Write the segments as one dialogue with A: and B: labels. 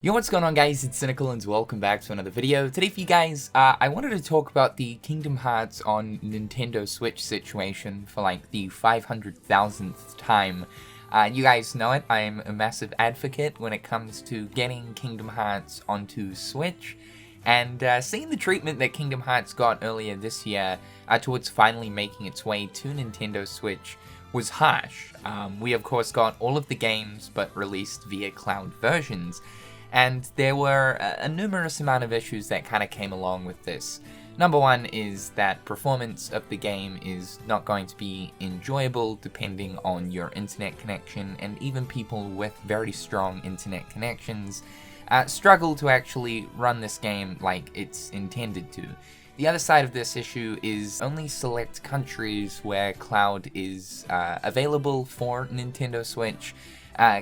A: Yo, what's going on guys, it's Cynical and welcome back to another video. Today for you guys, I wanted to talk about the Kingdom Hearts on Nintendo Switch situation for like the 500,000th time. You guys know it, I'm a massive advocate when it comes to getting Kingdom Hearts onto Switch. And seeing the treatment that Kingdom Hearts got earlier this year towards finally making its way to Nintendo Switch was harsh. We of course got all of the games but released via cloud versions. And there were a numerous amount of issues that kind of came along with this. Number one is that performance of the game is not going to be enjoyable depending on your internet connection, and even people with very strong internet connections struggle to actually run this game like it's intended to. The other side of this issue is only select countries where cloud is available for Nintendo Switch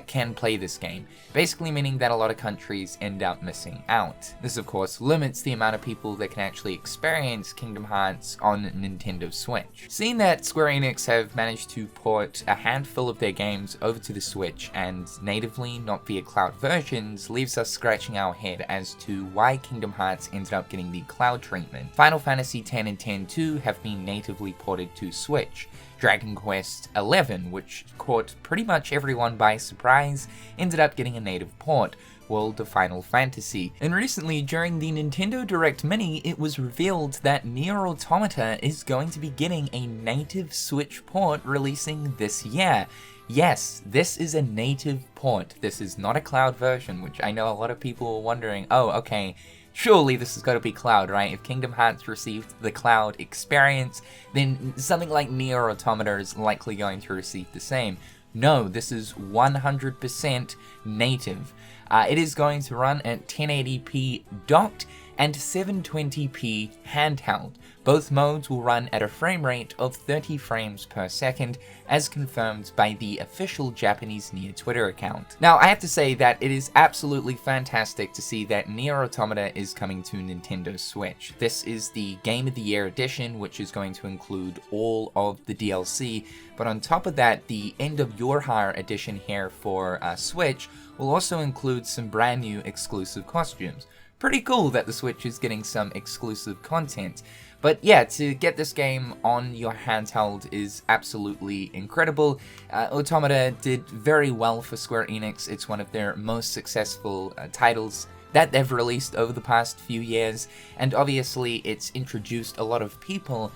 A: can play this game, basically meaning that a lot of countries end up missing out. This of course limits the amount of people that can actually experience Kingdom Hearts on Nintendo Switch. Seeing that Square Enix have managed to port a handful of their games over to the Switch and natively, not via cloud versions, leaves us scratching our head as to why Kingdom Hearts ended up getting the cloud treatment. Final Fantasy X and X-2 have been natively ported to Switch. Dragon Quest XI, which caught pretty much everyone by surprise, ended up getting a native port, World of Final Fantasy. And recently, during the Nintendo Direct Mini, it was revealed that NieR Automata is going to be getting a native Switch port releasing this year. Yes, this is a native port. This is not a cloud version, which I know a lot of people were wondering, oh, okay, surely this has got to be cloud, right? If Kingdom Hearts received the cloud experience, then something like NieR Automata is likely going to receive the same. No, this is 100% native. It is going to run at 1080p docked and 720p handheld. Both modes will run at a frame rate of 30 frames per second, as confirmed by the official Japanese NieR Twitter account. Now, I have to say that it is absolutely fantastic to see that NieR Automata is coming to Nintendo Switch. This is the Game of the Year edition, which is going to include all of the DLC, but on top of that, the End of Your Hire edition here for Switch will also include some brand new exclusive costumes. Pretty cool that the Switch is getting some exclusive content. But yeah, to get this game on your handheld is absolutely incredible. Automata did very well for Square Enix. It's one of their most successful titles that they've released over the past few years, and obviously it's introduced a lot of people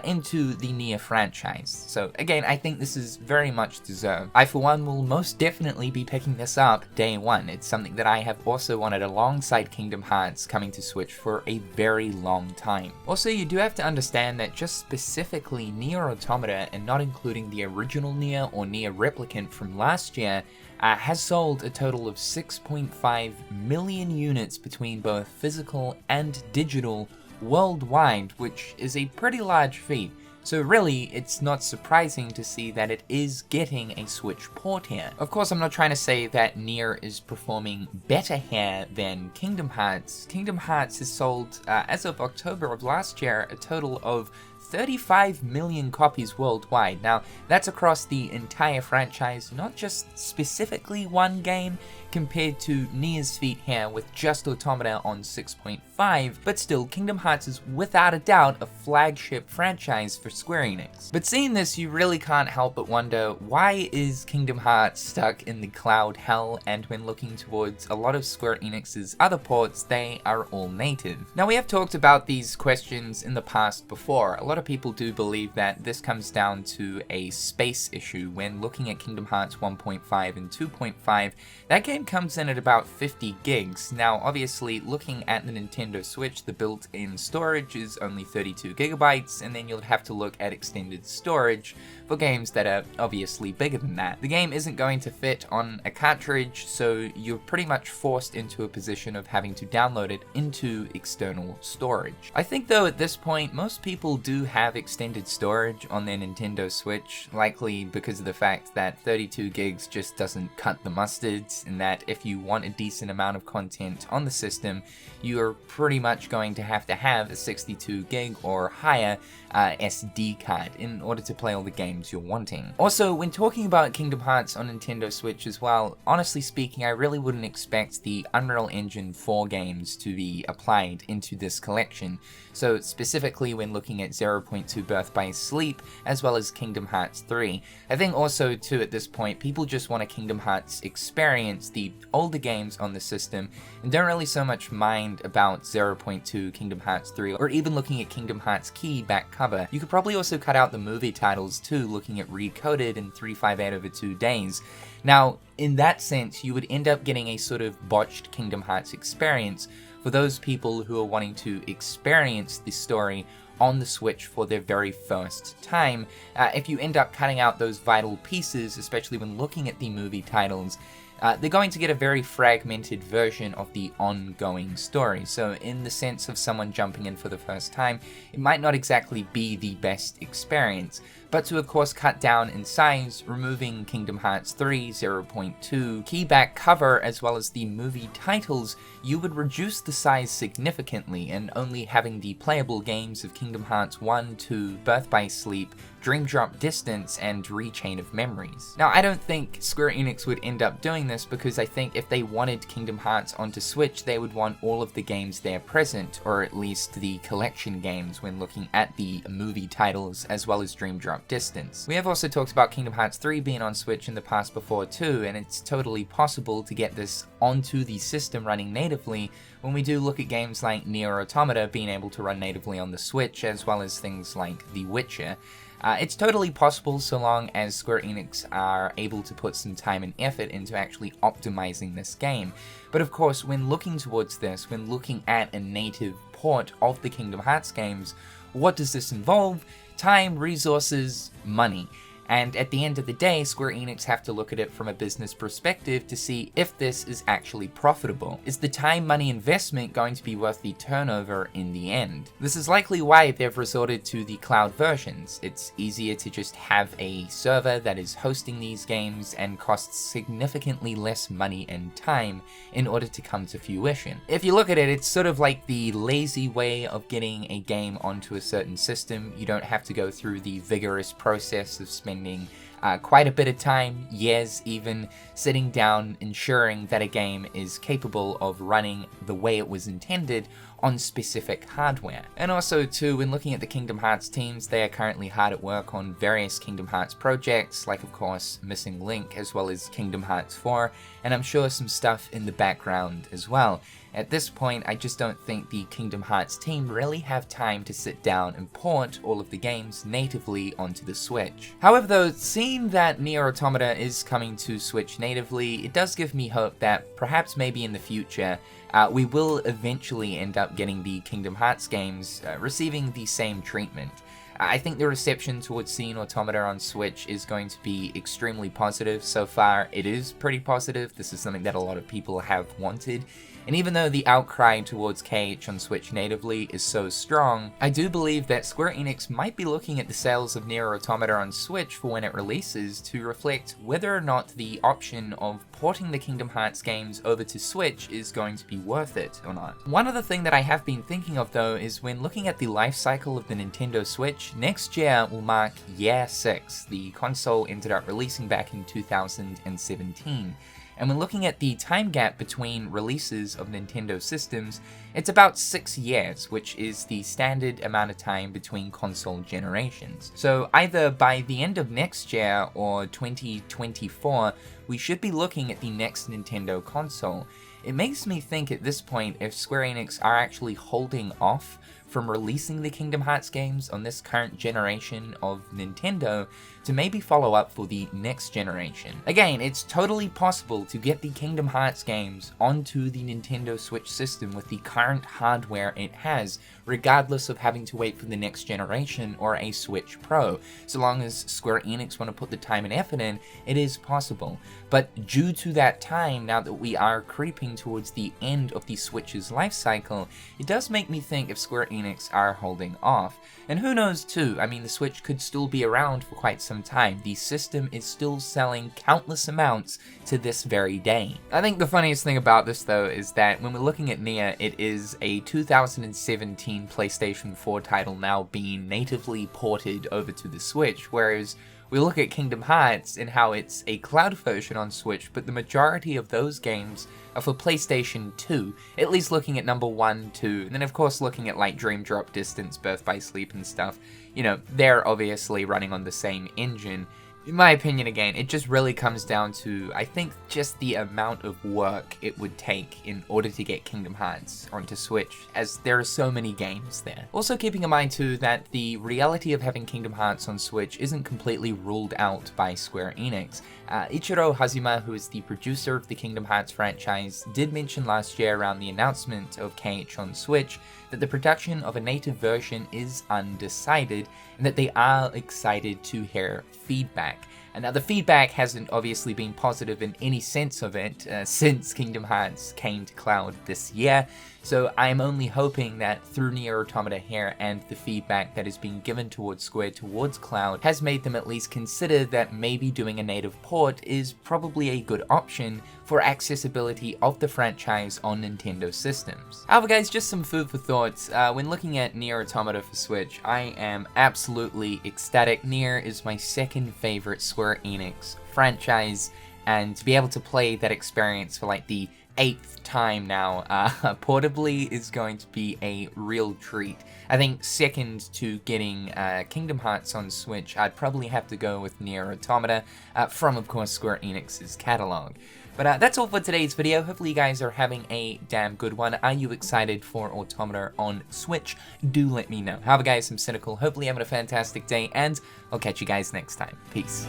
A: into the NieR franchise. So again, I think this is very much deserved. I for one will most definitely be picking this up day one. It's something that I have also wanted alongside Kingdom Hearts coming to Switch for a very long time. Also, you do have to understand that just specifically NieR Automata, and not including the original NieR or NieR Replicant from last year, has sold a total of 6.5 million units between both physical and digital worldwide, which is a pretty large feat. So really, it's not surprising to see that it is getting a Switch port here. Of course, I'm not trying to say that NieR is performing better here than Kingdom Hearts. Kingdom Hearts has sold, as of October of last year, a total of 35 million copies worldwide. Now, that's across the entire franchise, not just specifically one game, compared to NieR's feat here with just Automata on 6.5, but still, Kingdom Hearts is without a doubt a flagship franchise for Square Enix. But seeing this, you really can't help but wonder, why is Kingdom Hearts stuck in the cloud hell, and when looking towards a lot of Square Enix's other ports, they are all native? Now, we have talked about these questions in the past before. A lot of people do believe that this comes down to a space issue. When looking at Kingdom Hearts 1.5 and 2.5, that game comes in at about 50 gigs. Now, obviously, looking at the Nintendo Switch, the built-in storage is only 32 gigabytes, and then you'll have to look at extended storage for games that are obviously bigger than that. The game isn't going to fit on a cartridge, so you're pretty much forced into a position of having to download it into external storage. I think though at this point, most people do have extended storage on their Nintendo Switch, likely because of the fact that 32 gigs just doesn't cut the mustard, and that if you want a decent amount of content on the system, you're pretty much going to have a 62 gig or higher SD card in order to play all the games you're wanting. Also, when talking about Kingdom Hearts on Nintendo Switch as well, honestly speaking, I really wouldn't expect the Unreal Engine 4 games to be applied into this collection. So specifically when looking at 0.2 Birth by Sleep, as well as Kingdom Hearts 3. I think also too at this point, people just want a Kingdom Hearts experience the older games on the system, and don't really so much mind about 0.2 Kingdom Hearts 3, or even looking at Kingdom Hearts Key back cover. You could probably also cut out the movie titles too, looking at Recoded in 358 over 2 days. Now, in that sense, you would end up getting a sort of botched Kingdom Hearts experience for those people who are wanting to experience the story on the Switch for their very first time. If you end up cutting out those vital pieces, especially when looking at the movie titles, they're going to get a very fragmented version of the ongoing story. So in the sense of someone jumping in for the first time, it might not exactly be the best experience. But to of course cut down in size, removing Kingdom Hearts 3, 0.2, keyback cover, as well as the movie titles, you would reduce the size significantly, and only having the playable games of Kingdom Hearts 1, 2, Birth by Sleep, Dream Drop Distance, and Rechain of Memories. Now, I don't think Square Enix would end up doing this, because I think if they wanted Kingdom Hearts onto Switch, they would want all of the games there present, or at least the collection games when looking at the movie titles, as well as Dream Drop Distance. We have also talked about Kingdom Hearts 3 being on Switch in the past before too, and it's totally possible to get this onto the system running natively when we do look at games like NieR Automata being able to run natively on the Switch, as well as things like The Witcher. It's totally possible so long as Square Enix are able to put some time and effort into actually optimizing this game. But of course, when looking towards this, when looking at a native port of the Kingdom Hearts games, what does this involve? Time, resources, money. And at the end of the day, Square Enix have to look at it from a business perspective to see if this is actually profitable. Is the time, money investment going to be worth the turnover in the end? This is likely why they've resorted to the cloud versions. It's easier to just have a server that is hosting these games and costs significantly less money and time in order to come to fruition. If you look at it, it's sort of like the lazy way of getting a game onto a certain system. You don't have to go through the vigorous process of spending quite a bit of time, years even, sitting down ensuring that a game is capable of running the way it was intended on specific hardware. And also too, when looking at the Kingdom Hearts teams, they are currently hard at work on various Kingdom Hearts projects, like of course Missing Link, as well as Kingdom Hearts 4, and I'm sure some stuff in the background as well. At this point, I just don't think the Kingdom Hearts team really have time to sit down and port all of the games natively onto the Switch. However though, seeing that NieR Automata is coming to Switch natively, it does give me hope that perhaps maybe in the future, we will eventually end up getting the Kingdom Hearts games receiving the same treatment. I think the reception towards seeing Automata on Switch is going to be extremely positive. So far, it is pretty positive. This is something that a lot of people have wanted. And even though the outcry towards KH on Switch natively is so strong, I do believe that Square Enix might be looking at the sales of NieR Automata on Switch for when it releases to reflect whether or not the option of porting the Kingdom Hearts games over to Switch is going to be worth it or not. One other thing that I have been thinking of though is when looking at the life cycle of the Nintendo Switch, next year will mark year 6. The console ended up releasing back in 2017. And when looking at the time gap between releases of Nintendo systems, it's about 6 years, which is the standard amount of time between console generations. So either by the end of next year or 2024, we should be looking at the next Nintendo console. It makes me think at this point if Square Enix are actually holding off from releasing the Kingdom Hearts games on this current generation of Nintendo to maybe follow up for the next generation. Again, it's totally possible to get the Kingdom Hearts games onto the Nintendo Switch system with the current hardware it has, regardless of having to wait for the next generation or a Switch Pro. So long as Square Enix want to put the time and effort in, it is possible. But due to that time, now that we are creeping towards the end of the Switch's life cycle, it does make me think if Square Enix Enix are holding off. And who knows too, I mean the Switch could still be around for quite some time. The system is still selling countless amounts to this very day. I think the funniest thing about this though is that when we're looking at NieR, it is a 2017 PlayStation 4 title now being natively ported over to the Switch, whereas we look at Kingdom Hearts and how it's a cloud version on Switch, but the majority of those games are for PlayStation 2, at least looking at number 1, 2, and then of course looking at like Dream Drop Distance, Birth by Sleep and stuff, you know, they're obviously running on the same engine. In my opinion, again, it just really comes down to, I think, just the amount of work it would take in order to get Kingdom Hearts onto Switch, as there are so many games there. Also keeping in mind too that the reality of having Kingdom Hearts on Switch isn't completely ruled out by Square Enix. Ichiro Hazuma, who is the producer of the Kingdom Hearts franchise, did mention last year around the announcement of KH on Switch that the production of a native version is undecided and that they are excited to hear feedback. And now the feedback hasn't obviously been positive in any sense of it since Kingdom Hearts came to cloud this year, so I'm only hoping that through NieR Automata here and the feedback that is being given towards Square towards cloud has made them at least consider that maybe doing a native port is probably a good option for accessibility of the franchise on Nintendo systems. However guys, just some food for thought. When looking at NieR Automata for Switch, I am absolutely ecstatic. NieR is my second favorite Square Enix franchise, and to be able to play that experience for like the 8th time now, portably is going to be a real treat. I think second to getting Kingdom Hearts on Switch, I'd probably have to go with NieR Automata, from of course Square Enix's catalog. But that's all for today's video. Hopefully you guys are having a damn good one. Are you excited for Automata on Switch? Do let me know. However guys, I'm Cynical. Hopefully having a fantastic day, and I'll catch you guys next time. Peace.